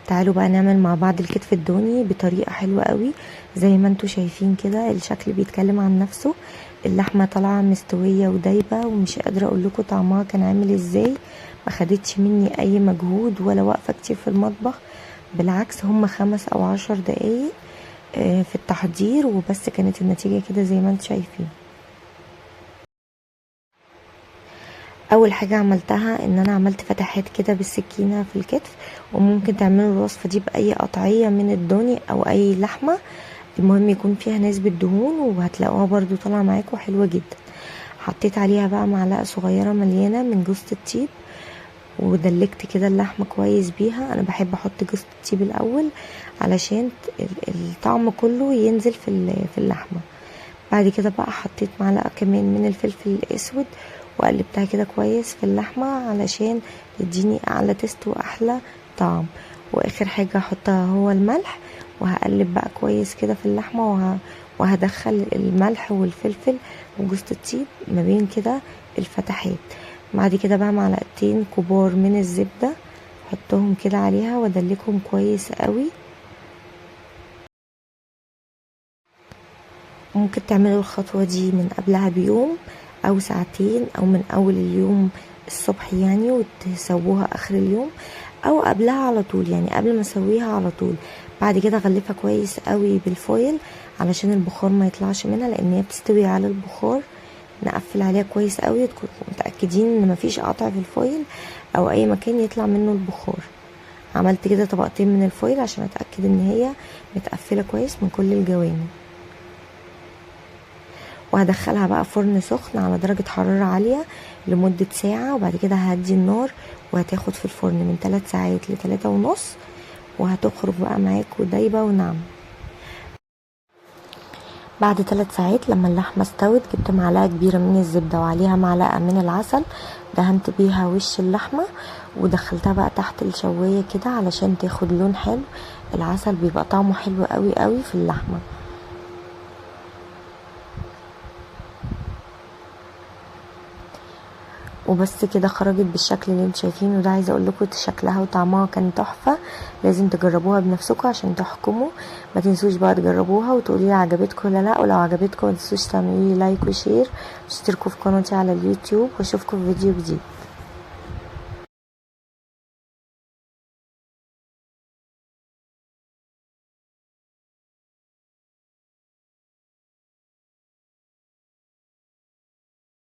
تعالوا بقى نعمل مع بعض الكتف الدوني بطريقة حلوة قوي. زي ما انتوا شايفين كده الشكل بيتكلم عن نفسه. اللحمة طالعة مستوية ودايبة، ومش قادرة اقول لكم طعمها كان عامل ازاي. ما خدتش مني اي مجهود ولا وقفة كتير في المطبخ، بالعكس هم 5 أو 10 دقايق في التحضير وبس. كانت النتيجة كده زي ما انتوا شايفين. اول حاجة عملتها ان انا عملت فتحات كده بالسكينة في الكتف، وممكن تعملوا الوصفة دي باي قطعية من الدوني او اي لحمة، المهم يكون فيها نسبة دهون، وهتلاقوها برضو طالعة معاكم حلوة جدا. حطيت عليها بقى معلقة صغيرة مليانة من جوز الطيب، ودلكت كده اللحمة كويس بيها. انا بحب احط جوز الطيب الاول علشان الطعم كله ينزل في اللحمة. بعد كده بقى حطيت معلقة كمان من الفلفل الاسود، وقلبتها كده كويس في اللحمة علشان تديني اعلى تست واحلى طعم. واخر حاجة احطها هو الملح، وهقلب بقى كويس كده في اللحمة، وهدخل الملح والفلفل وجوز الطيب ما بين كده الفتحات. بعد كده بقى معلقتين كبار من الزبدة احطهم كده عليها وادلكهم كويس قوي. ممكن تعملوا الخطوة دي من قبلها بيوم او ساعتين، او من اول اليوم الصبح يعني وتسووها اخر اليوم، او قبلها على طول يعني قبل ما اسويها على طول. بعد كده اغلفها كويس قوي بالفويل علشان البخار ما يطلعش منها، لان هي بتستوي على البخار. نقفل عليها كويس قوي، تكونوا متاكدين ان مفيش قطع في الفويل او اي مكان يطلع منه البخار. عملت كده طبقتين من الفويل عشان اتاكد ان هي متقفله كويس من كل الجوانب. وهدخلها بقى فرن سخن على درجة حرارة عالية لمدة ساعة، وبعد كده هدي النار، وهتاخد في الفرن من 3 ساعات ل3.5، وهتخرج بقى معاكوا دايبة وناعمة. بعد 3 ساعات لما اللحمة استوت، جبت معلقة كبيرة من الزبدة وعليها معلقة من العسل، دهنت بيها وش اللحمة، ودخلتها بقى تحت الشواية كده علشان تاخد لون حلو. العسل بيبقى طعمه حلو قوي قوي في اللحمة. وبس كده خرجت بالشكل اللي انتوا شايفينه ده. عايزه اقول لكم شكلها وطعمها كان تحفه، لازم تجربوها بنفسكم عشان تحكموا. ما تنسوش بقى تجربوها وتقولي لي عجبتكم ولا لا. ولو عجبتكم ما تنسوش تعملوا لي لايك وشير، واشتركوا في قناتي على اليوتيوب، واشوفكم في فيديو جديد.